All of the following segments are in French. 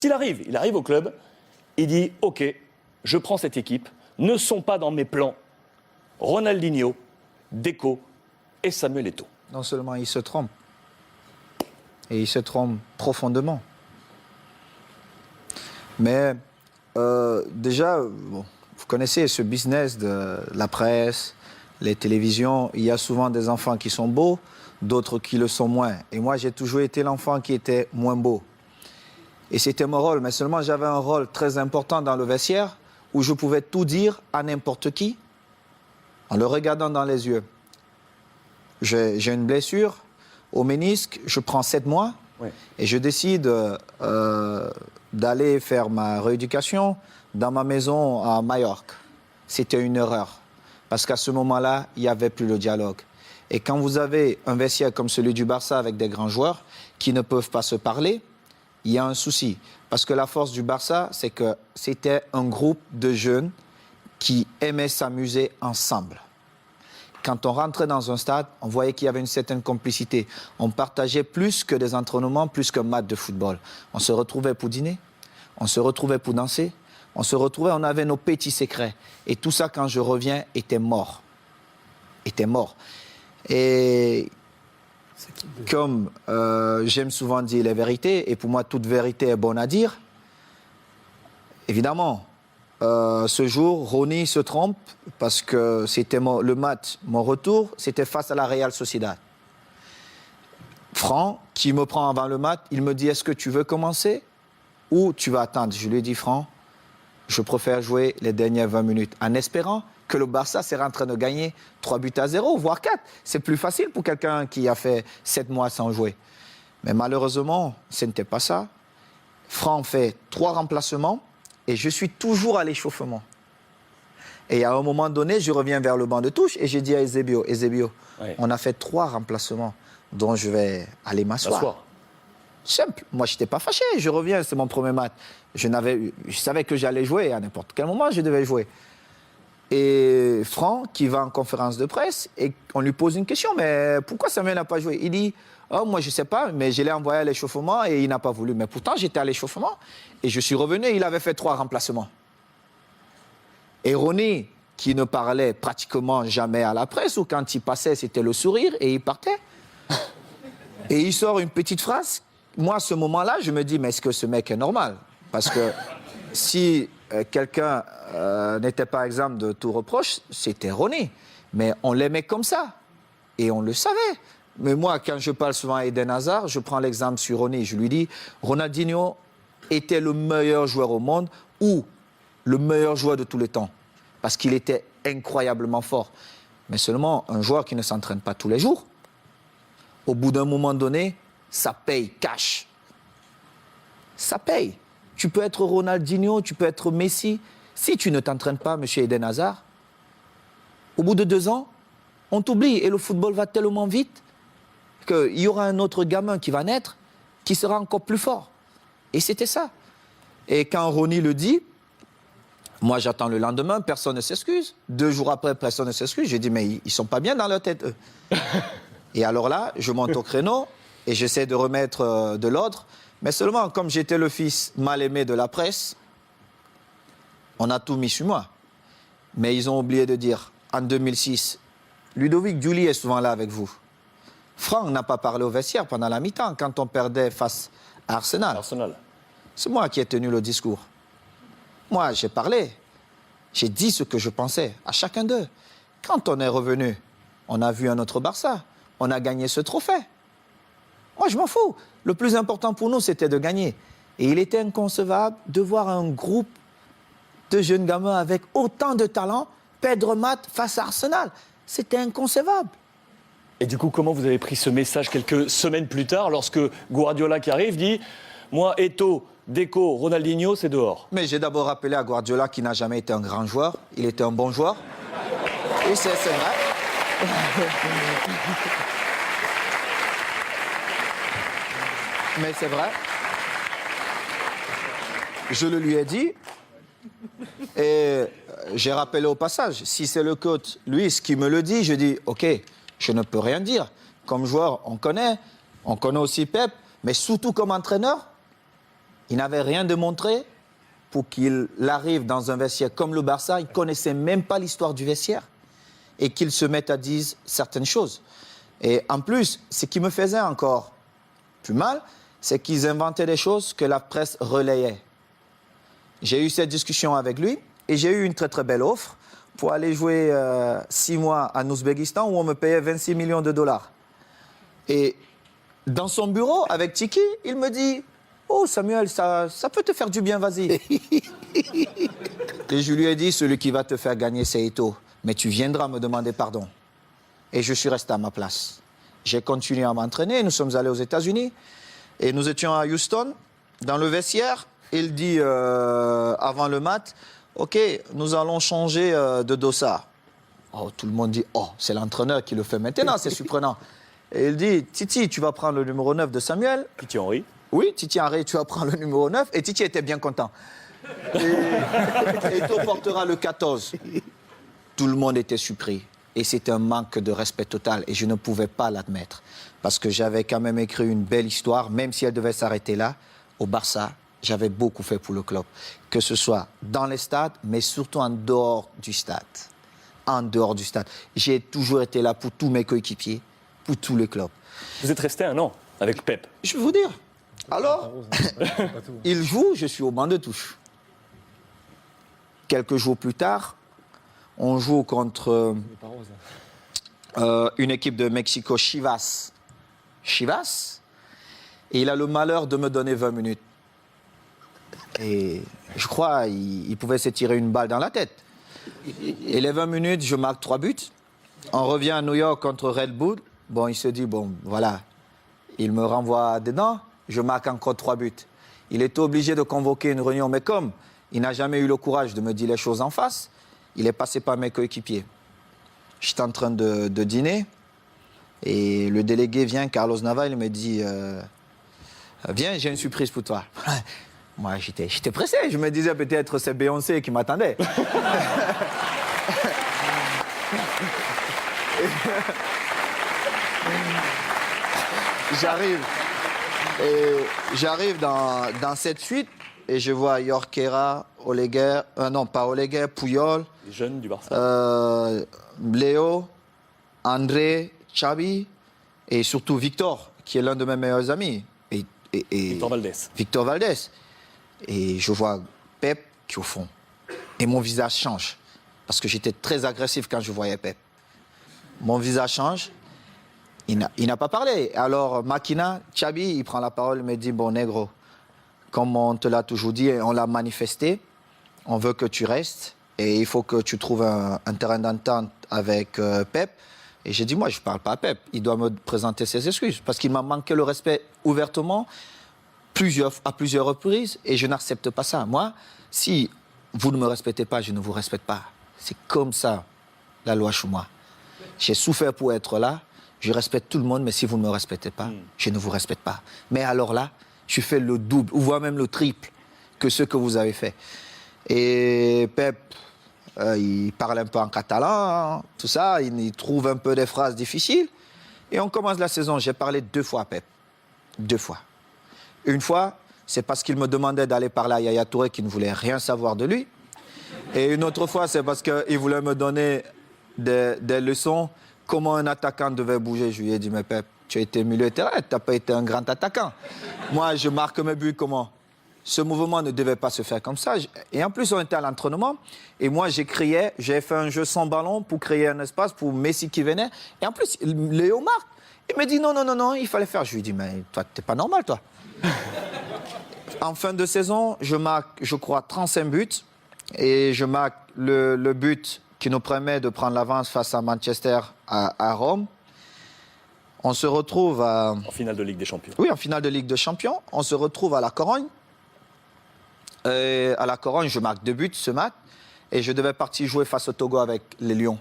Il arrive au club, il dit « Ok, je prends cette équipe, ne sont pas dans mes plans Ronaldinho, Deco et Samuel Eto'o. » Non seulement il se trompe, et il se trompe profondément. Mais déjà, bon, vous connaissez ce business de la presse, les télévisions, il y a souvent des enfants qui sont beaux, d'autres qui le sont moins. Et moi, j'ai toujours été l'enfant qui était moins beau. Et c'était mon rôle, mais seulement j'avais un rôle très important dans le vestiaire où je pouvais tout dire à n'importe qui en le regardant dans les yeux. J'ai une blessure au ménisque, je prends 7 mois et je décide d'aller faire ma rééducation dans ma maison à Majorque. C'était une erreur parce qu'à ce moment-là, il n'y avait plus le dialogue. Et quand vous avez un vestiaire comme celui du Barça avec des grands joueurs qui ne peuvent pas se parler, il y a un souci. Parce que la force du Barça, c'est que c'était un groupe de jeunes qui aimaient s'amuser ensemble. Quand on rentrait dans un stade, on voyait qu'il y avait une certaine complicité. On partageait plus que des entraînements, plus qu'un match de football. On se retrouvait pour dîner, on se retrouvait pour danser, on se retrouvait, on avait nos petits secrets. Et tout ça, quand je reviens, était mort. Était mort. Et comme j'aime souvent dire les vérités, et pour moi, toute vérité est bonne à dire, évidemment, ce jour, Ronny se trompe parce que c'était le match, mon retour, c'était face à la Real Sociedad. Franck, qui me prend avant le match, il me dit « Est-ce que tu veux commencer ou tu vas attendre ?» Je lui ai dit « Franck, je préfère jouer les dernières 20 minutes en espérant que le Barça sera en train de gagner 3-0, voire 4. C'est plus facile pour quelqu'un qui a fait 7 mois sans jouer. » Mais malheureusement, ce n'était pas ça. Franck fait 3 remplacements et je suis toujours à l'échauffement. Et à un moment donné, je reviens vers le banc de touche et j'ai dit à Eusebio, on a fait 3 remplacements, dont je vais aller m'asseoir. Simple. Moi, je n'étais pas fâché. Je reviens, c'est mon premier match. Je savais que j'allais jouer à n'importe quel moment, je devais jouer. Et Franck, qui va en conférence de presse, et on lui pose une question, mais pourquoi Samuel n'a pas joué? Il dit, oh, moi je ne sais pas, mais je l'ai envoyé à l'échauffement et il n'a pas voulu. Mais pourtant, j'étais à l'échauffement et je suis revenu et il avait fait 3 remplacements. Et Ronny, qui ne parlait pratiquement jamais à la presse, ou quand il passait, c'était le sourire et il partait. Et il sort une petite phrase. Moi, à ce moment-là, je me dis, mais est-ce que ce mec est normal? Parce que si quelqu'un n'était pas exempt de tout reproche, c'était Ronny. Mais on l'aimait comme ça. Et on le savait. Mais moi, quand je parle souvent à Eden Hazard, je prends l'exemple sur Ronny. Je lui dis, Ronaldinho était le meilleur joueur au monde ou le meilleur joueur de tous les temps. Parce qu'il était incroyablement fort. Mais seulement un joueur qui ne s'entraîne pas tous les jours, au bout d'un moment donné, ça paye cash. Ça paye. Tu peux être Ronaldinho, tu peux être Messi. Si tu ne t'entraînes pas, monsieur Eden Hazard, au bout de 2 ans, on t'oublie. Et le football va tellement vite qu'il y aura un autre gamin qui va naître, qui sera encore plus fort. Et c'était ça. Et quand Ronny le dit, moi j'attends le lendemain, personne ne s'excuse. 2 jours après, personne ne s'excuse. J'ai dit, mais ils ne sont pas bien dans leur tête, eux. Et alors là, je monte au créneau et j'essaie de remettre de l'ordre. Mais seulement, comme j'étais le fils mal aimé de la presse, on a tout mis sur moi. Mais ils ont oublié de dire, en 2006, Ludovic Giuli est souvent là avec vous. Franck n'a pas parlé au vestiaire pendant la mi-temps, quand on perdait face à Arsenal. C'est moi qui ai tenu le discours. Moi, j'ai parlé. J'ai dit ce que je pensais à chacun d'eux. Quand on est revenu, on a vu un autre Barça. On a gagné ce trophée. Moi, je m'en fous. Le plus important pour nous, c'était de gagner. Et il était inconcevable de voir un groupe de jeunes gamins avec autant de talent perdre match face à Arsenal. C'était inconcevable. Et du coup, comment vous avez pris ce message quelques semaines plus tard, lorsque Guardiola qui arrive dit « Moi, Eto'o, Deco, Ronaldinho, c'est dehors ». Mais j'ai d'abord rappelé à Guardiola qu'il n'a jamais été un grand joueur. Il était un bon joueur. Et c'est vrai. Mais c'est vrai. Je le lui ai dit. Et j'ai rappelé au passage, si c'est le coach Luis qui me le dit, je dis, OK, je ne peux rien dire. Comme joueur, on connaît aussi Pep, mais surtout comme entraîneur, Il n'avait rien démontré pour qu'il arrive dans un vestiaire comme le Barça. Il ne connaissait même pas l'histoire du vestiaire et qu'il se mette à dire certaines choses. Et en plus, ce qui me faisait encore plus mal, c'est qu'ils inventaient des choses que la presse relayait. J'ai eu cette discussion avec lui et j'ai eu une très très belle offre pour aller jouer 6 mois en Ouzbékistan où on me payait 26 millions de dollars. Et dans son bureau, avec Tiki, il me dit « Oh Samuel, ça peut te faire du bien, vas-y. » Et je lui ai dit « Celui qui va te faire gagner, c'est Eto'o. Mais tu viendras me demander pardon. » Et je suis resté à ma place. J'ai continué à m'entraîner, nous sommes allés aux États-Unis. Et nous étions à Houston, dans le vestiaire. Il dit avant le match, « Ok, nous allons changer de dossard. » Oh, tout le monde dit « Oh, c'est l'entraîneur qui le fait maintenant, c'est surprenant. » Et il dit « Titi, tu vas prendre le numéro 9 de Samuel. » Titi Henry. Oui, Titi Henry, tu vas prendre le numéro 9. Et Titi était bien content. Et Eto'o portera le 14. Tout le monde était surpris. Et c'était un manque de respect total. Et je ne pouvais pas l'admettre. Parce que j'avais quand même écrit une belle histoire, même si elle devait s'arrêter là, au Barça. J'avais beaucoup fait pour le club. Que ce soit dans les stades, mais surtout en dehors du stade. En dehors du stade. J'ai toujours été là pour tous mes coéquipiers, pour tous les clubs. Vous êtes resté 1 an avec Pep. Je vais vous dire. Alors, il joue, je suis au banc de touche. Quelques jours plus tard, on joue contre une équipe de Mexico, Chivas. Chivas. Et il a le malheur de me donner 20 minutes. Et je crois qu'il pouvait se tirer une balle dans la tête. Et les 20 minutes, je marque 3 buts. On revient à New York contre Red Bull. Bon, il se dit, bon, voilà. Il me renvoie dedans. Je marque encore 3 buts. Il était obligé de convoquer une réunion. Mais comme il n'a jamais eu le courage de me dire les choses en face, il est passé par mes coéquipiers. J'étais en train de dîner. Et le délégué vient, Carlos Nava, il me dit viens, j'ai une surprise pour toi. Moi, j'étais pressé. Je me disais peut-être c'est Beyoncé qui m'attendait. J'arrive dans cette suite et je vois Jorquera, Oleguer, non pas Oleguer, Puyol. Les jeunes du Barça. Léo, André, Xavi et surtout Victor, qui est l'un de mes meilleurs amis. Et Victor Valdés. Victor Valdés. Et je vois Pep qui est au fond. Et mon visage change. Parce que j'étais très agressif quand je voyais Pep. Mon visage change. Il n'a pas parlé. Alors, Makina, Xavi, il prend la parole, il me dit, bon, négro, comme on te l'a toujours dit, on l'a manifesté, on veut que tu restes et il faut que tu trouves un terrain d'entente avec Pep. Et j'ai dit, moi, je ne parle pas à Pep. Il doit me présenter ses excuses parce qu'il m'a manqué le respect ouvertement à plusieurs reprises et je n'accepte pas ça. Moi, si vous ne me respectez pas, je ne vous respecte pas. C'est comme ça, la loi chez moi. J'ai souffert pour être là. Je respecte tout le monde, mais si vous ne me respectez pas, je ne vous respecte pas. Mais alors là, je fais le double, ou voire même le triple que ce que vous avez fait. Et Pep, il parle un peu en catalan, tout ça, il trouve un peu des phrases difficiles. Et on commence la saison. J'ai parlé 2 fois à Pep. 2 fois. Une fois, c'est parce qu'il me demandait d'aller parler à Yaya Touré qui ne voulait rien savoir de lui. Et une autre fois, c'est parce qu'il voulait me donner des leçons, comment un attaquant devait bouger. Je lui ai dit, mais Pep, tu as été milieu de terrain, tu n'as pas été un grand attaquant. Moi, je marque mes buts comment? Ce mouvement ne devait pas se faire comme ça. Et en plus, on était à l'entraînement. Et moi, j'ai fait un jeu sans ballon pour créer un espace pour Messi qui venait. Et en plus, Léo marque. Il me dit, non, il fallait faire. Je lui ai dit, mais toi, t'es pas normal, toi. En fin de saison, je marque, je crois, 35 buts. Et je marque le but qui nous permet de prendre l'avance face à Manchester à Rome. On se retrouve en finale de Ligue des Champions. Oui, en finale de Ligue des Champions. On se retrouve à la Corogne. Et à la Corogne, je marque 2 buts ce match. Et je devais partir jouer face au Togo avec les Lions.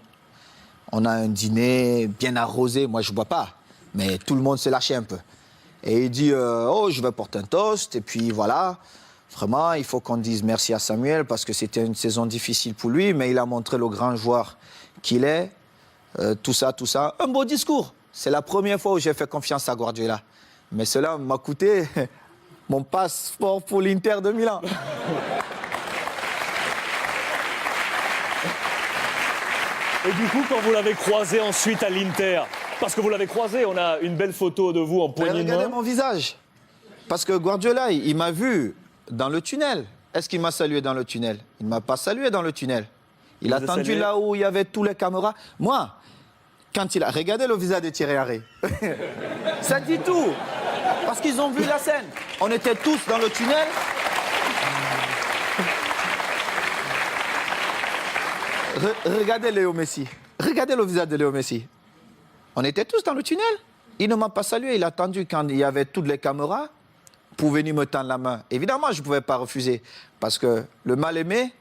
On a un dîner bien arrosé. Moi, je ne bois pas. Mais tout le monde s'est lâché un peu. Et il dit, oh, je vais porter un toast. Et puis voilà. Vraiment, il faut qu'on dise merci à Samuel parce que c'était une saison difficile pour lui. Mais il a montré le grand joueur qu'il est. Tout ça. Un beau discours. C'est la première fois où j'ai fait confiance à Guardiola. Mais cela m'a coûté mon passeport pour l'Inter de Milan. Et du coup, quand vous l'avez croisé ensuite à l'Inter, parce que vous l'avez croisé, on a une belle photo de vous en poignée de Regardez main. mon visage. Parce que Guardiola, il m'a vu dans le tunnel. Est-ce qu'il m'a salué dans le tunnel? Il ne m'a pas salué dans le tunnel. Il a vous a attendu salué? là où il y avait tous les caméras. Moi, quand il a regardé le visage de Thierry Henry, ça dit tout. Parce qu'ils ont vu la scène. On était tous dans le tunnel. Regardez Léo Messi. Regardez le visage de Léo Messi. On était tous dans le tunnel. Il ne m'a pas salué. Il a attendu quand il y avait toutes les caméras pour venir me tendre la main. Évidemment, je ne pouvais pas refuser. Parce que le mal-aimé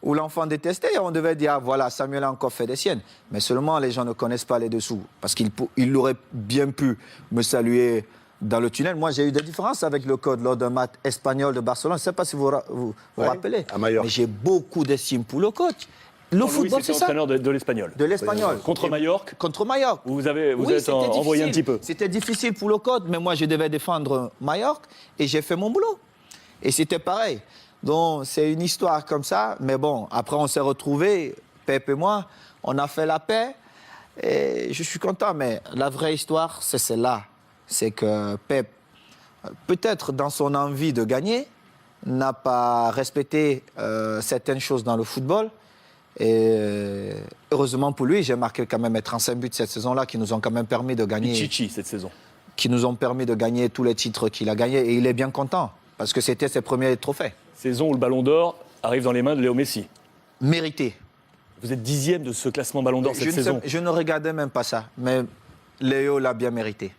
ou l'enfant détesté, on devait dire, ah, voilà, Samuel a encore fait des siennes. Mais seulement, les gens ne connaissent pas les dessous. Parce qu'il aurait bien pu me saluer dans le tunnel. Moi, j'ai eu des différences avec le code lors d'un match espagnol de Barcelone. Je ne sais pas si vous vous rappelez. à Majorque. Mais j'ai beaucoup d'estime pour le coach. Le Louis, football, c'était c'est ça. entraîneur de l'Espagnol. De l'Espagnol. Contre Majorque, Contre Majorque. vous Oui, êtes c'était envoyé un difficile. petit peu. C'était difficile pour le code, mais moi, je devais défendre Majorque et j'ai fait mon boulot. Et c'était pareil. Donc, c'est une histoire comme ça. Mais bon, après, on s'est retrouvés, Pep et moi, on a fait la paix. Et je suis content. Mais la vraie histoire, c'est celle-là. C'est que Pep, peut-être dans son envie de gagner, n'a pas respecté certaines choses dans le football. Et heureusement pour lui, j'ai marqué quand même 35 buts cette saison-là qui nous ont quand même permis de gagner. Pichichi cette saison. Qui nous ont permis de gagner tous les titres qu'il a gagnés. Et il est bien content parce que c'était ses premiers trophées. Saison où le Ballon d'Or arrive dans les mains de Léo Messi. Mérité. Vous êtes 10e de ce classement Ballon d'Or cette saison. Je ne regardais même pas ça. Mais Léo l'a bien mérité.